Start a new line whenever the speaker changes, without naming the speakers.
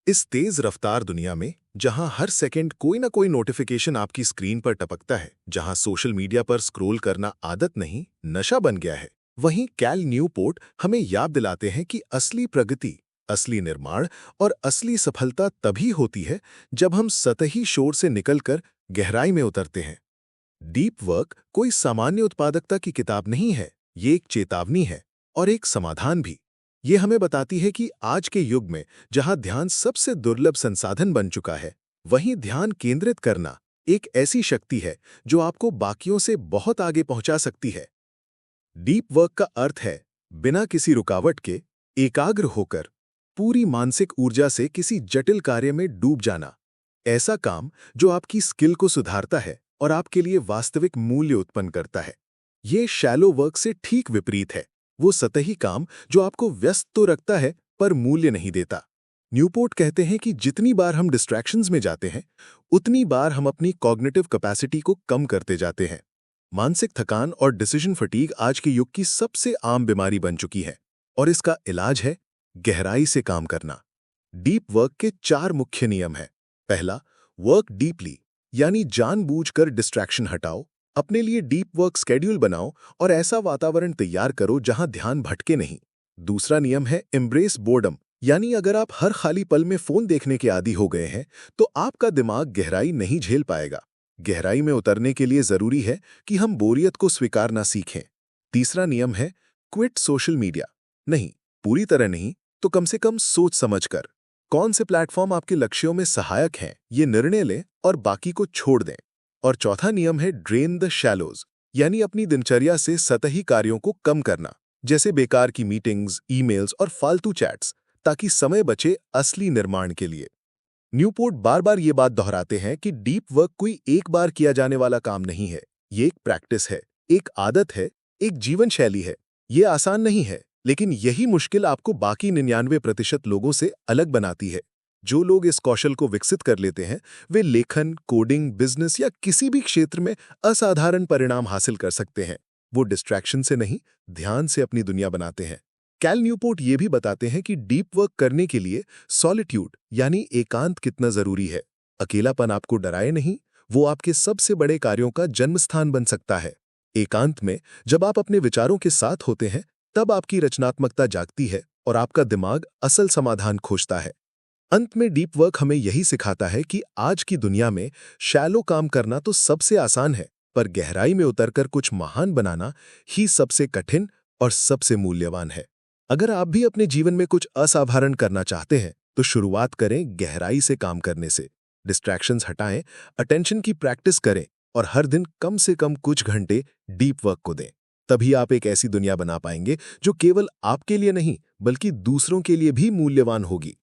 इस तेज रफ्तार दुनिया में जहां हर सेकंड कोई ना कोई नोटिफिकेशन आपकी स्क्रीन पर टपकता है, जहां सोशल मीडिया पर स्क्रॉल करना आदत नहीं नशा बन गया है, वहीं कैल न्यूपोर्ट हमें याद दिलाते हैं कि असली प्रगति, असली निर्माण और असली सफलता तभी होती है जब हम सतही शोर से निकलकर गहराई में उतरते हैं। डीप वर्क कोई सामान्य उत्पादकता की किताब नहीं है, ये एक चेतावनी है और एक समाधान भी। ये हमें बताती है कि आज के युग में जहां ध्यान सबसे दुर्लभ संसाधन बन चुका है, वहीं ध्यान केंद्रित करना एक ऐसी शक्ति है जो आपको बाकियों से बहुत आगे पहुंचा सकती है। डीप वर्क का अर्थ है बिना किसी रुकावट के, एकाग्र होकर, पूरी मानसिक ऊर्जा से किसी जटिल कार्य में डूब जाना। ऐसा काम जो आपकी स्किल को सुधारता है और आपके लिए वास्तविक मूल्य उत्पन्न करता है। ये शैलो वर्क से ठीक विपरीत है, वो सतही काम जो आपको व्यस्त तो रखता है पर मूल्य नहीं देता। न्यूपोर्ट कहते हैं कि जितनी बार हम डिस्ट्रैक्शंस में जाते हैं, उतनी बार हम अपनी कॉग्निटिव कैपेसिटी को कम करते जाते हैं। मानसिक थकान और डिसीजन फटीग आज के युग की सबसे आम बीमारी बन चुकी है और इसका इलाज है गहराई से काम करना। डीप वर्क के 4 मुख्य नियम हैं। पहला, वर्क डीपली, यानी जानबूझकर डिस्ट्रैक्शन हटाओ, अपने लिए डीप वर्क स्केड्यूल बनाओ और ऐसा वातावरण तैयार करो जहां ध्यान भटके नहीं। दूसरा नियम है एम्ब्रेस बोर्डम, यानी अगर आप हर खाली पल में फोन देखने के आदी हो गए हैं तो आपका दिमाग गहराई नहीं झेल पाएगा। गहराई में उतरने के लिए जरूरी है कि हम बोरियत को स्वीकारना सीखें। तीसरा नियम है क्विट सोशल मीडिया, नहीं, पूरी तरह नहीं तो कम से कम सोच समझकर। कौन से प्लेटफॉर्म आपके लक्ष्यों में सहायक हैं, ये निर्णय लें और बाकी को छोड़ दें। और चौथा नियम है ड्रेन द शैलोज, यानी अपनी दिनचर्या से सतही कार्यों को कम करना, जैसे बेकार की मीटिंग्स, ईमेल्स और फालतू चैट्स, ताकि समय बचे असली निर्माण के लिए। न्यूपोर्ट बार बार ये बात दोहराते हैं कि डीप वर्क कोई एक बार किया जाने वाला काम नहीं है, ये एक प्रैक्टिस है, एक आदत है, एक जीवन शैली है। ये आसान नहीं है, लेकिन यही मुश्किल आपको बाकी 99% लोगों से अलग बनाती है। जो लोग इस कौशल को विकसित कर लेते हैं, वे लेखन, कोडिंग, बिजनेस या किसी भी क्षेत्र में असाधारण परिणाम हासिल कर सकते हैं। वो डिस्ट्रैक्शन से नहीं, ध्यान से अपनी दुनिया बनाते हैं। कैल न्यूपोर्ट ये भी बताते हैं कि डीप वर्क करने के लिए सॉलिट्यूड यानी एकांत कितना जरूरी है। अकेलापन आपको डराए नहीं, वो आपके सबसे बड़े कार्यों का जन्मस्थान बन सकता है। एकांत में जब आप अपने विचारों के साथ होते हैं, तब आपकी रचनात्मकता जागती है और आपका दिमाग असल समाधान खोजता है। अंत में डीप वर्क हमें यही सिखाता है कि आज की दुनिया में शैलो काम करना तो सबसे आसान है, पर गहराई में उतरकर कुछ महान बनाना ही सबसे कठिन और सबसे मूल्यवान है। अगर आप भी अपने जीवन में कुछ असाधारण करना चाहते हैं, तो शुरुआत करें गहराई से काम करने से। डिस्ट्रैक्शंस हटाएं, अटेंशन की प्रैक्टिस करें और हर दिन कम से कम कुछ घंटे डीप वर्क को दें। तभी आप एक ऐसी दुनिया बना पाएंगे जो केवल आपके लिए नहीं, बल्कि दूसरों के लिए भी मूल्यवान होगी।